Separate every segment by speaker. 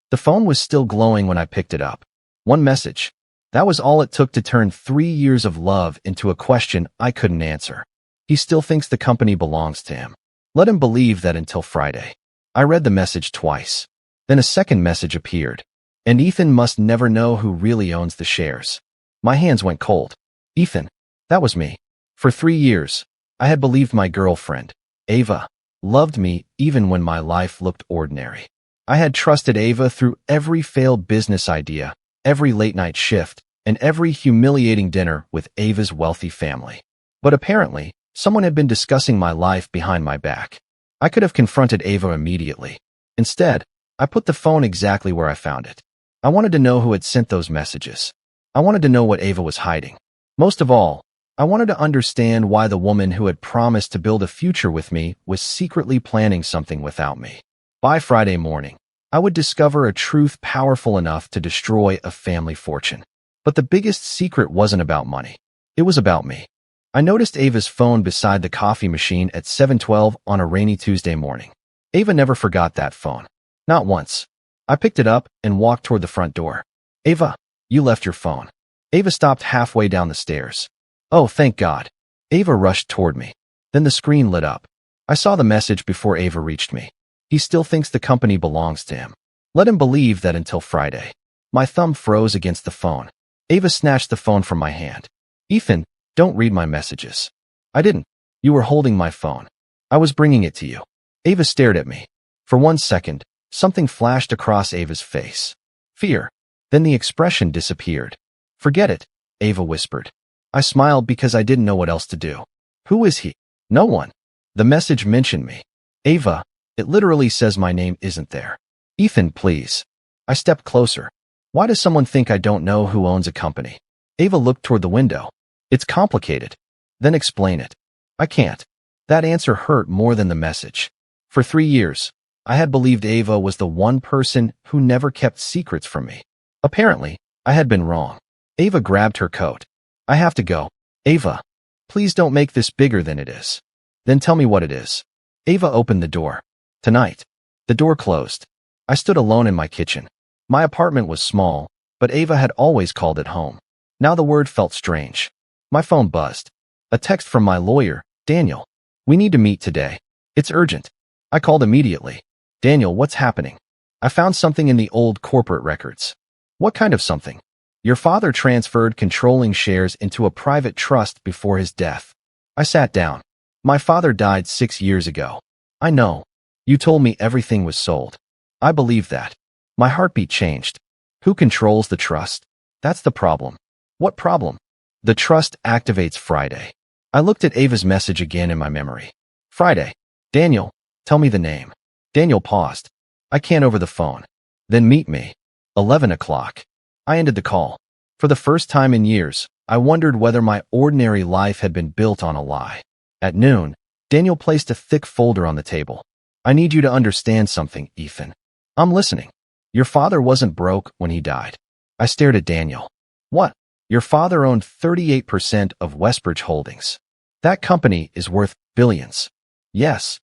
Speaker 1: The phone was still glowing when I picked it up. One message. That was all it took to turn 3 years of love into a question I couldn't answer. He still thinks the company belongs to him. Let him believe that until Friday. I read the message twice. Then a second message appeared. And Ethan must never know who really owns the shares. My hands went cold. Ethan. That was me. For 3 years, I had believed my girlfriend, Ava, loved me even when my life looked ordinary. I had trusted Ava through every failed business idea, every late-night shift, and every humiliating dinner with Ava's wealthy family. But apparently, someone had been discussing my life behind my back. I could have confronted Ava immediately. Instead, I put the phone exactly where I found it. I wanted to know who had sent those messages. I wanted to know what Ava was hiding. Most of all, I wanted to understand why the woman who had promised to build a future with me was secretly planning something without me. By Friday morning, I would discover a truth powerful enough to destroy a family fortune. But the biggest secret wasn't about money. It was about me. I noticed Ava's phone beside the coffee machine at 7:12 on a rainy Tuesday morning. Ava never forgot that phone. Not once. I picked it up and walked toward the front door. Ava, you left your phone. Ava stopped halfway down the stairs. Oh, thank God. Ava rushed toward me. Then the screen lit up. I saw the message before Ava reached me. He still thinks the company belongs to him. Let him believe that until Friday. My thumb froze against the phone. Ava snatched the phone from my hand. Ethan, don't read my messages. I didn't. You were holding my phone. I was bringing it to you. Ava stared at me. For 1 second, something flashed across Ava's face. Fear. Then the expression disappeared. Forget it, Ava whispered. I smiled because I didn't know what else to do. Who is he? No one. The message mentioned me. Ava, it literally says my name isn't there. Ethan, please. I stepped closer. Why does someone think I don't know who owns a company? Ava looked toward the window. It's complicated. Then explain it. I can't. That answer hurt more than the message. For 3 years, I had believed Ava was the one person who never kept secrets from me. Apparently, I had been wrong. Ava grabbed her coat. I have to go. Ava, please don't make this bigger than it is. Then tell me what it is. Ava opened the door. Tonight. The door closed. I stood alone in my kitchen. My apartment was small, but Ava had always called it home. Now the word felt strange. My phone buzzed. A text from my lawyer, Daniel. We need to meet today. It's urgent. I called immediately. Daniel, what's happening? I found something in the old corporate records. What kind of something? Your father transferred controlling shares into a private trust before his death. I sat down. My father died 6 years ago. I know. You told me everything was sold. I believe that. My heartbeat changed. Who controls the trust? That's the problem. What problem? The trust activates Friday. I looked at Ava's message again in my memory. Friday. Daniel, tell me the name. Daniel paused. I can't over the phone. Then meet me. 11 o'clock. I ended the call. For the first time in years, I wondered whether my ordinary life had been built on a lie. At noon, Daniel placed a thick folder on the table. I need you to understand something, Ethan. I'm listening. Your father wasn't broke when he died. I stared at Daniel. What? Your father owned 38% of Westbridge Holdings. That company is worth billions. Yes.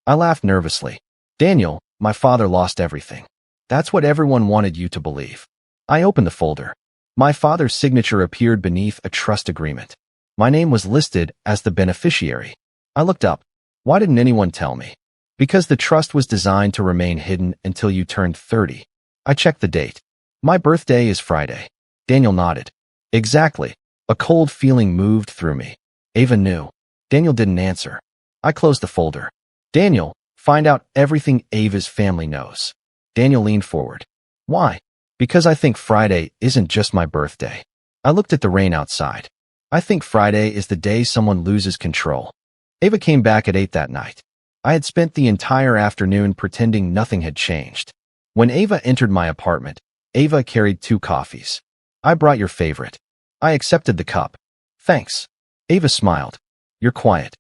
Speaker 1: I laughed nervously. Daniel, my father lost everything. That's what everyone wanted you to believe. I opened the folder. My father's signature appeared beneath a trust agreement. My name was listed as the beneficiary. I looked up. Why didn't anyone tell me? Because the trust was designed to remain hidden until you turned 30. I checked the date. My birthday is Friday. Daniel nodded. Exactly. A cold feeling moved through me. Ava knew. Daniel didn't answer. I closed the folder. Daniel, find out everything Ava's family knows. Daniel leaned forward. Why? Because I think Friday isn't just my birthday. I looked at the rain outside. I think Friday is the day someone loses control. Ava came back at 8 that night. I had spent the entire afternoon pretending nothing had changed. When Ava entered my apartment, Ava carried 2 coffees. I brought your favorite. I accepted the cup. Thanks. Ava smiled. You're quiet.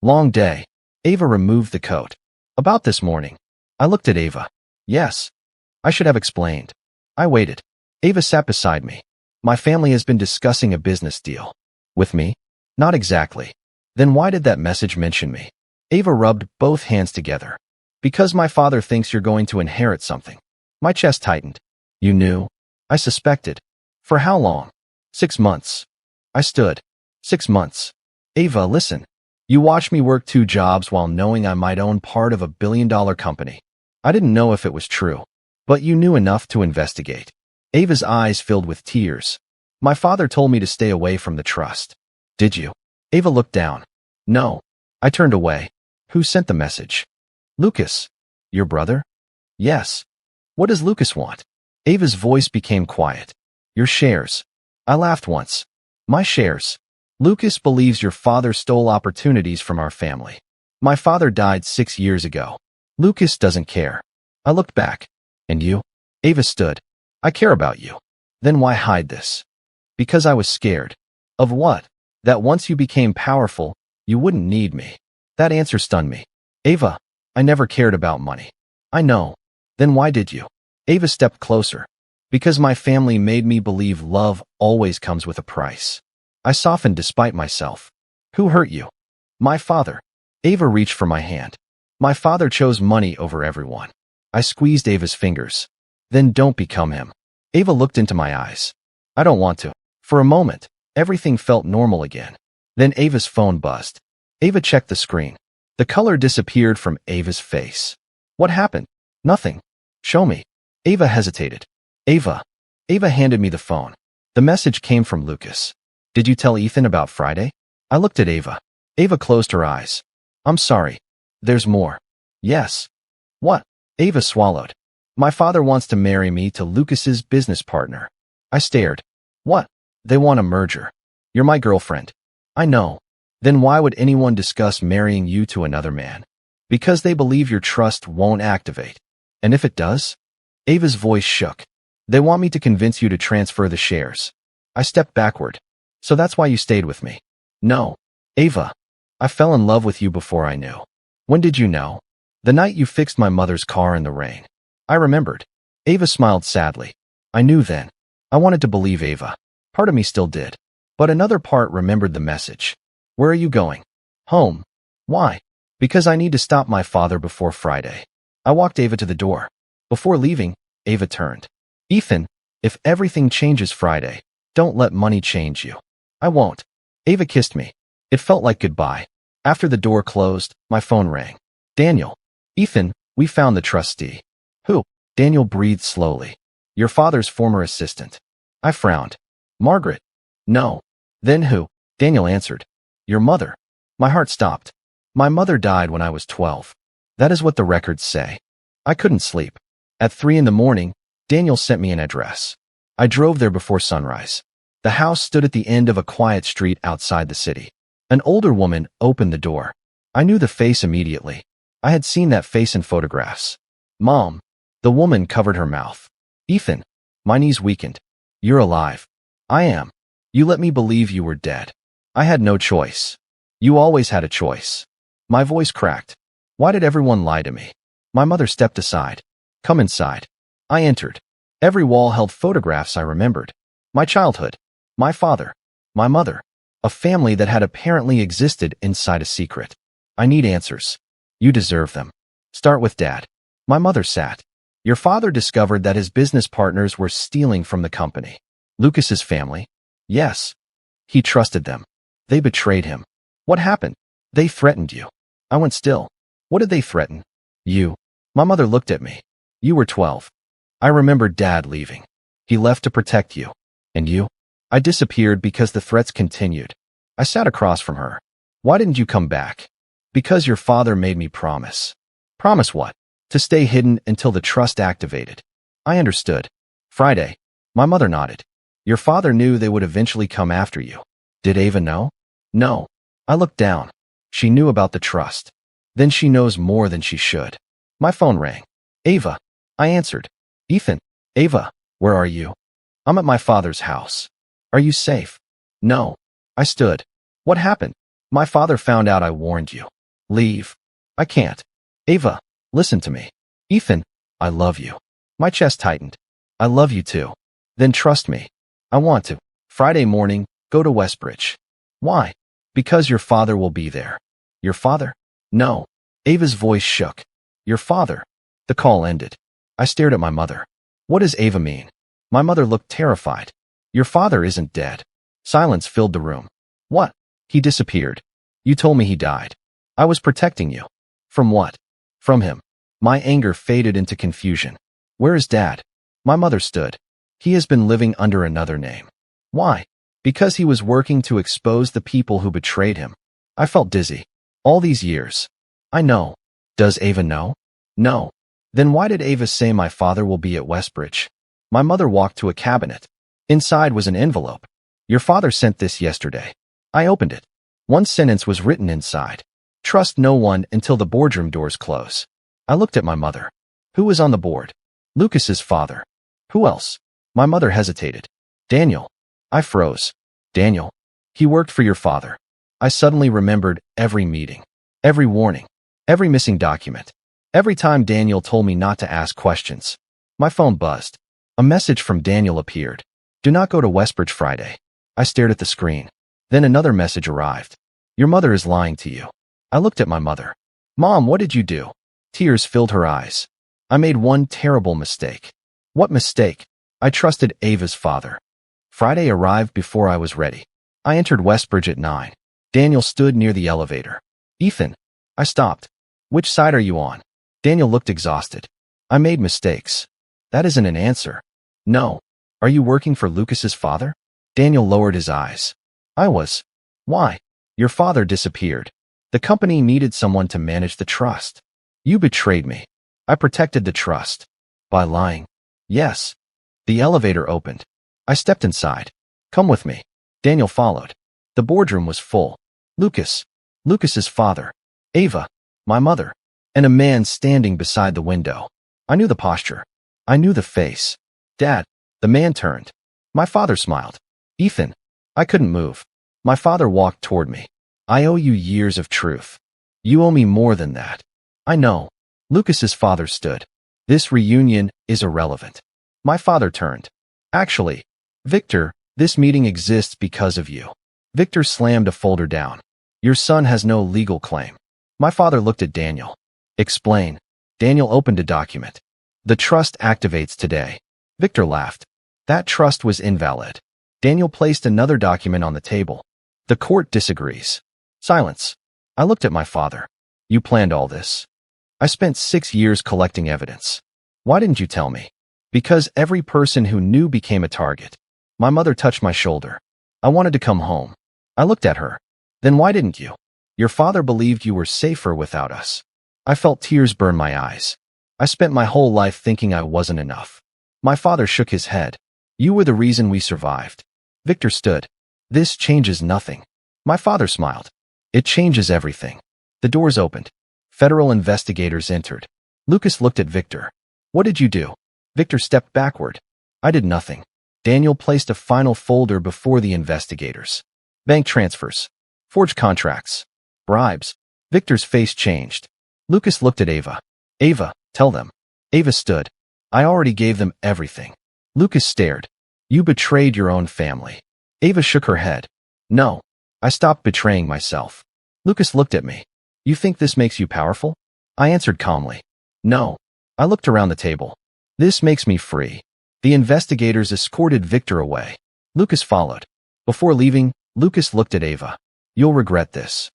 Speaker 1: Long day. Ava removed the coat. About this morning. I looked at Ava. Yes. I should have explained. I waited. Ava sat beside me. My family has been discussing a business deal. With me? Not exactly. Then why did that message mention me? Ava rubbed both hands together. Because my father thinks you're going to inherit something. My chest tightened. You knew? I suspected. For how long? 6 months. I stood. 6 months. Ava, listen. You watched me work 2 jobs while knowing I might own part of a billion-dollar company. I didn't know if it was true, but you knew enough to investigate. Ava's eyes filled with tears. My father told me to stay away from the trust. Did you? Ava looked down. No. I turned away. Who sent the message? Lucas. Your brother? Yes. What does Lucas want? Ava's voice became quiet. Your shares. I laughed once. My shares. Lucas believes your father stole opportunities from our family. My father died 6 years ago. Lucas doesn't care. I looked back. And you? Ava stood. I care about you. Then why hide this? Because I was scared. Of what? That once you became powerful, you wouldn't need me. That answer stunned me. Ava, I never cared about money. I know. Then why did you? Ava stepped closer. Because my family made me believe love always comes with a price. I softened despite myself. Who hurt you? My father. Ava reached for my hand. My father chose money over everyone. I squeezed Ava's fingers. Then don't become him. Ava looked into my eyes. I don't want to. For a moment, everything felt normal again. Then Ava's phone buzzed. Ava checked the screen. The color disappeared from Ava's face. What happened? Nothing. Show me. Ava hesitated. Ava. Ava handed me the phone. The message came from Lucas. Did you tell Ethan about Friday? I looked at Ava. Ava closed her eyes. I'm sorry. There's more. Yes. What? Ava swallowed. My father wants to marry me to Lucas's business partner. I stared. What? They want a merger. You're my girlfriend. I know. Then why would anyone discuss marrying you to another man? Because they believe your trust won't activate. And if it does? Ava's voice shook. They want me to convince you to transfer the shares. I stepped backward. So that's why you stayed with me. No. Ava. I fell in love with you before I knew. When did you know? The night you fixed my mother's car in the rain. I remembered. Ava smiled sadly. I knew then. I wanted to believe Ava. Part of me still did. But another part remembered the message. Where are you going? Home. Why? Because I need to stop my father before Friday. I walked Ava to the door. Before leaving, Ava turned. Ethan, if everything changes Friday, don't let money change you. I won't. Ava kissed me. It felt like goodbye. After the door closed, my phone rang. Daniel. Ethan, we found the trustee. Who? Daniel breathed slowly. Your father's former assistant. I frowned. Margaret. No. Then who? Daniel answered. Your mother. My heart stopped. My mother died when I was 12. That is what the records say. I couldn't sleep. At 3 in the morning, Daniel sent me an address. I drove there before sunrise. The house stood at the end of a quiet street outside the city. An older woman opened the door. I knew the face immediately. I had seen that face in photographs. Mom. The woman covered her mouth. Ethan. My knees weakened. You're alive. I am. You let me believe you were dead. I had no choice. You always had a choice. My voice cracked. Why did everyone lie to me? My mother stepped aside. Come inside. I entered. Every wall held photographs I remembered. My childhood. My father. My mother. A family that had apparently existed inside a secret. I need answers. You deserve them. Start with Dad. My mother sat. Your father discovered that his business partners were stealing from the company. Lucas's family? Yes. He trusted them. They betrayed him. What happened? They threatened you. I went still. What did they threaten? You. My mother looked at me. You were 12. I remember Dad leaving. He left to protect you. And you? I disappeared because the threats continued. I sat across from her. Why didn't you come back? Because your father made me promise. Promise what? To stay hidden until the trust activated. I understood. Friday. My mother nodded. Your father knew they would eventually come after you. Did Ava know? No. I looked down. She knew about the trust. Then she knows more than she should. My phone rang. Ava. I answered. Ethan. Ava. Where are you? I'm at my father's house. Are you safe? No. I stood. What happened? My father found out I warned you. Leave. I can't. Ava. Listen to me. Ethan. I love you. My chest tightened. I love you too. Then trust me. I want to. Friday morning, go to Westbridge. Why? Because your father will be there. Your father? No. Ava's voice shook. Your father. The call ended. I stared at my mother. What does Ava mean? My mother looked terrified. Your father isn't dead. Silence filled the room. What? He disappeared. You told me he died. I was protecting you. From what? From him. My anger faded into confusion. Where is Dad? My mother stood. He has been living under another name. Why? Because he was working to expose the people who betrayed him. I felt dizzy. All these years. I know. Does Ava know? No. Then why did Ava say my father will be at Westbridge? My mother walked to a cabinet. Inside was an envelope. Your father sent this yesterday. I opened it. One sentence was written inside. Trust no one until the boardroom doors close. I looked at my mother. Who was on the board? Lucas's father. Who else? My mother hesitated. Daniel. I froze. Daniel. He worked for your father. I suddenly remembered every meeting, every warning, every missing document, every time Daniel told me not to ask questions. My phone buzzed. A message from Daniel appeared. Do not go to Westbridge Friday. I stared at the screen. Then another message arrived. Your mother is lying to you. I looked at my mother. Mom, what did you do? Tears filled her eyes. I made one terrible mistake. What mistake? I trusted Ava's father. Friday arrived before I was ready. I entered Westbridge at 9. Daniel stood near the elevator. Ethan. I stopped. Which side are you on? Daniel looked exhausted. I made mistakes. That isn't an answer. No. Are you working for Lucas's father? Daniel lowered his eyes. I was. Why? Your father disappeared. The company needed someone to manage the trust. You betrayed me. I protected the trust. By lying. Yes. The elevator opened. I stepped inside. Come with me. Daniel followed. The boardroom was full. Lucas's father, Ava, my mother, and a man standing beside the window. I knew the posture. I knew the face. Dad. The man turned. My father smiled. Ethan. I couldn't move. My father walked toward me. I owe you years of truth. You owe me more than that. I know. Lucas's father stood. This reunion is irrelevant. My father turned. Actually, Victor, this meeting exists because of you. Victor slammed a folder down. Your son has no legal claim. My father looked at Daniel. Explain. Daniel opened a document. The trust activates today. Victor laughed. That trust was invalid. Daniel placed another document on the table. The court disagrees. Silence. I looked at my father. You planned all this. I spent 6 years collecting evidence. Why didn't you tell me? Because every person who knew became a target. My mother touched my shoulder. I wanted to come home. I looked at her. Then why didn't you? Your father believed you were safer without us. I felt tears burn my eyes. I spent my whole life thinking I wasn't enough. My father shook his head. You were the reason we survived. Victor stood. This changes nothing. My father smiled. It changes everything. The doors opened. Federal investigators entered. Lucas looked at Victor. What did you do? Victor stepped backward. I did nothing. Daniel placed a final folder before the investigators. Bank transfers. Forged contracts. Bribes. Victor's face changed. Lucas looked at Ava. Ava, tell them. Ava stood. I already gave them everything. Lucas stared. You betrayed your own family. Ava shook her head. No. I stopped betraying myself. Lucas looked at me. You think this makes you powerful? I answered calmly. No. I looked around the table. This makes me free. The investigators escorted Victor away. Lucas followed. Before leaving, Lucas looked at Ava. You'll regret this.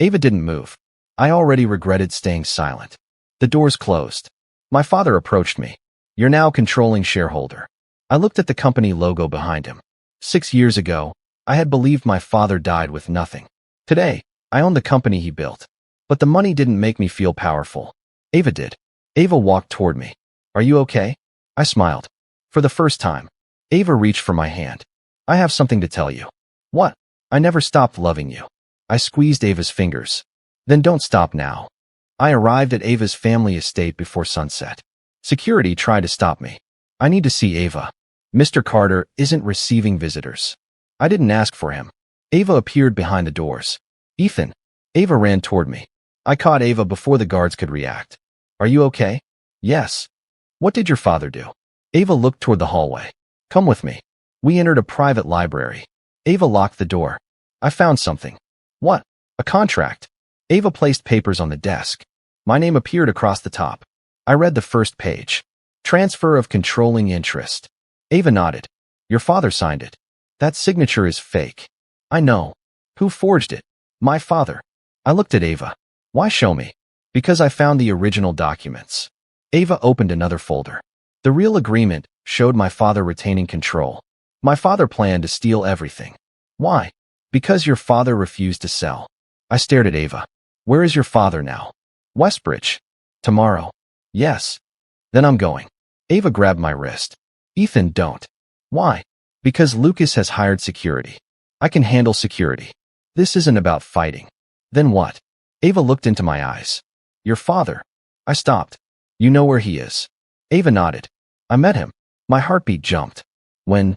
Speaker 1: Ava didn't move. I already regretted staying silent. The doors closed. My father approached me. You're now controlling shareholder. I looked at the company logo behind him. 6 years ago, I had believed my father died with nothing. Today, I own the company he built. But the money didn't make me feel powerful. Ava did. Ava walked toward me. Are you okay? I smiled. For the first time, Ava reached for my hand. I have something to tell you. What? I never stopped loving you. I squeezed Ava's fingers. Then don't stop now. I arrived at Ava's family estate before sunset. Security tried to stop me. I need to see Ava. Mr. Carter isn't receiving visitors. I didn't ask for him. Ava appeared behind the doors. Ethan. Ava ran toward me. I caught Ava before the guards could react. Are you okay? Yes. What did your father do? Ava looked toward the hallway. Come with me. We entered a private library. Ava locked the door. I found something. What? A contract. Ava placed papers on the desk. My name appeared across the top. I read the first page. Transfer of controlling interest. Ava nodded. Your father signed it. That signature is fake. I know. Who forged it? My father. I looked at Ava. Why show me? Because I found the original documents. Ava opened another folder. The real agreement showed my father retaining control. My father planned to steal everything. Why? Because your father refused to sell. I stared at Ava. Where is your father now? Westbridge. Tomorrow. Yes. Then I'm going. Ava grabbed my wrist. Ethan, don't. Why? Because Lucas has hired security. I can handle security. This isn't about fighting. Then what? Ava looked into my eyes. Your father. I stopped. You know where he is. Ava nodded. I met him. My heartbeat jumped. When?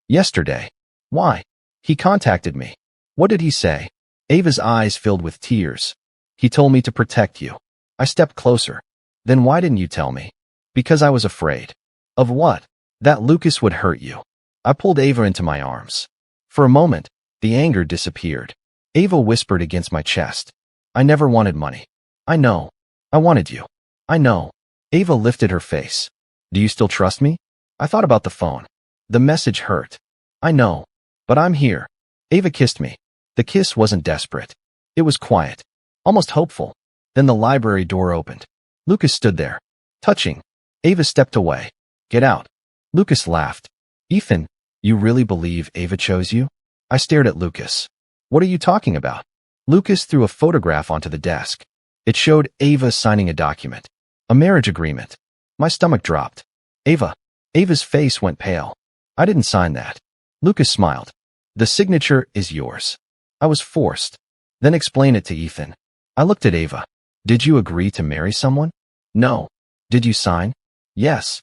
Speaker 1: Yesterday. Why? He contacted me. What did he say? Ava's eyes filled with tears. He told me to protect you. I stepped closer. Then why didn't you tell me? Because I was afraid. Of what? That Lucas would hurt you. I pulled Ava into my arms. For a moment, the anger disappeared. Ava whispered against my chest. I never wanted money. I know. I wanted you. I know. Ava lifted her face. Do you still trust me? I thought about the phone. The message hurt. I know. But I'm here. Ava kissed me. The kiss wasn't desperate. It was quiet. Almost hopeful. Then the library door opened. Lucas stood there. Touching. Ava stepped away. Get out. Lucas laughed. Ethan, you really believe Ava chose you? I stared at Lucas. What are you talking about? Lucas threw a photograph onto the desk. It showed Ava signing a document. A marriage agreement. My stomach dropped. Ava. Ava's face went pale. I didn't sign that. Lucas smiled. The signature is yours. I was forced. Then explain it to Ethan. I looked at Ava. Did you agree to marry someone? No. Did you sign? Yes.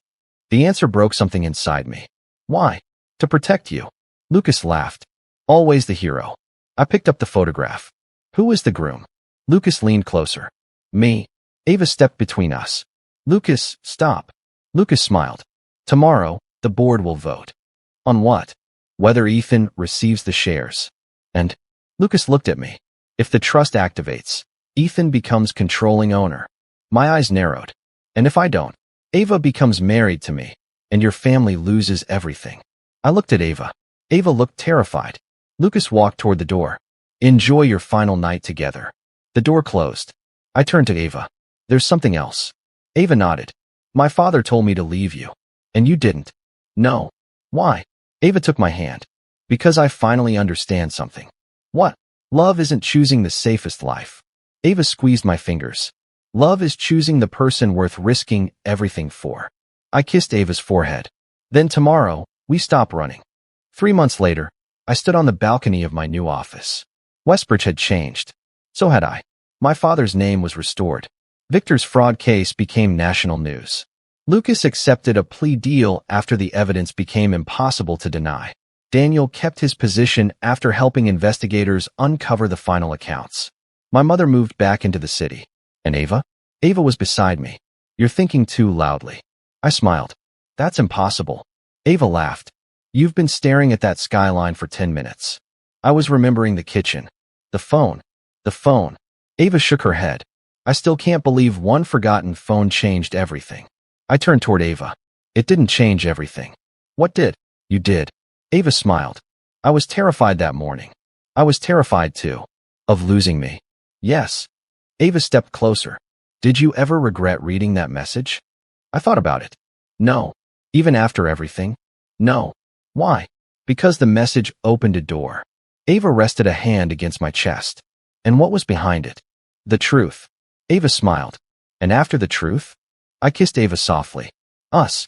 Speaker 1: The answer broke something inside me. Why? To protect you. Lucas laughed. Always the hero. I picked up the photograph. Who is the groom? Lucas leaned closer. Me. Ava stepped between us. Lucas, stop. Lucas smiled. Tomorrow, the board will vote. On what? Whether Ethan receives the shares. And Lucas looked at me. If the trust activates, Ethan becomes controlling owner. My eyes narrowed. And if I don't, Ava becomes married to me, and your family loses everything. I looked at Ava. Ava looked terrified. Lucas walked toward the door. Enjoy your final night together. The door closed. I turned to Ava. There's something else. Ava nodded. My father told me to leave you. And you didn't. No. Why? Ava took my hand. Because I finally understand something. What? Love isn't choosing the safest life. Ava squeezed my fingers. Love is choosing the person worth risking everything for. I kissed Ava's forehead. Then tomorrow, we stop running. 3 months later, I stood on the balcony of my new office. Westbridge had changed. So had I. My father's name was restored. Victor's fraud case became national news. Lucas accepted a plea deal after the evidence became impossible to deny. Daniel kept his position after helping investigators uncover the final accounts. My mother moved back into the city. And Ava? Ava was beside me. You're thinking too loudly. I smiled. That's impossible. Ava laughed. You've been staring at that skyline for 10 minutes. I was remembering the kitchen. The phone. The phone. Ava shook her head. I still can't believe one forgotten phone changed everything. I turned toward Ava. It didn't change everything. What did? You did. Ava smiled. I was terrified that morning. I was terrified too. Of losing me. Yes. Ava stepped closer. Did you ever regret reading that message? I thought about it. No. Even after everything? No. Why? Because the message opened a door. Ava rested a hand against my chest. And what was behind it? The truth. Ava smiled. And after the truth? I kissed Ava softly. Us.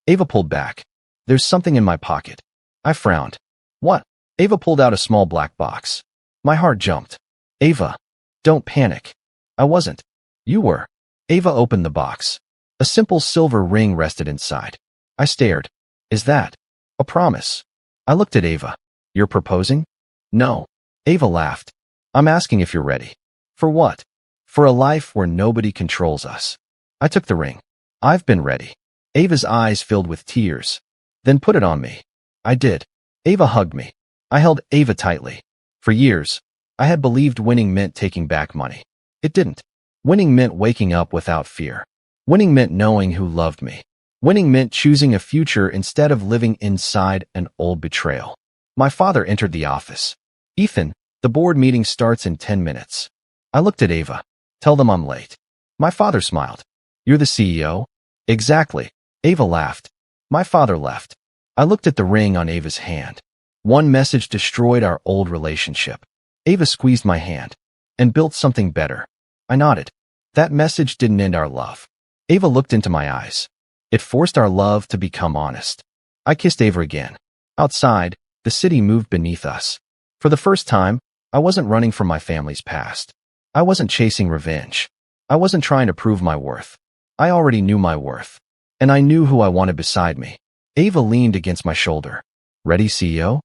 Speaker 1: Ava pulled back. There's something in my pocket. I frowned. What? Ava pulled out a small black box. My heart jumped. Ava. Don't panic. I wasn't. You were. Ava opened the box. A simple silver ring rested inside. I stared. Is that a promise? I looked at Ava. You're proposing? No. Ava laughed. I'm asking if you're ready. For what? For a life where nobody controls us. I took the ring. I've been ready. Ava's eyes filled with tears. Then put it on me. I did. Ava hugged me. I held Ava tightly. For years, I had believed winning meant taking back money. It didn't. Winning meant waking up without fear. Winning meant knowing who loved me. Winning meant choosing a future instead of living inside an old betrayal. My father entered the office. Ethan, the board meeting starts in 10 minutes. I looked at Ava. Tell them I'm late. My father smiled. You're the CEO? Exactly. Ava laughed. My father left. I looked at the ring on Ava's hand. One message destroyed our old relationship. Ava squeezed my hand and built something better. I nodded. That message didn't end our love. Ava looked into my eyes. It forced our love to become honest. I kissed Ava again. Outside, the city moved beneath us. For the first time, I wasn't running from my family's past. I wasn't chasing revenge. I wasn't trying to prove my worth. I already knew my worth. And I knew who I wanted beside me. Ava leaned against my shoulder. Ready, CEO?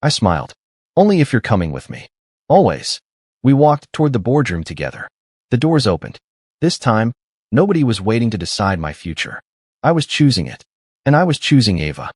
Speaker 1: I smiled. Only if you're coming with me. Always. We walked toward the boardroom together. The doors opened. This time, nobody was waiting to decide my future. I was choosing it. And I was choosing Ava.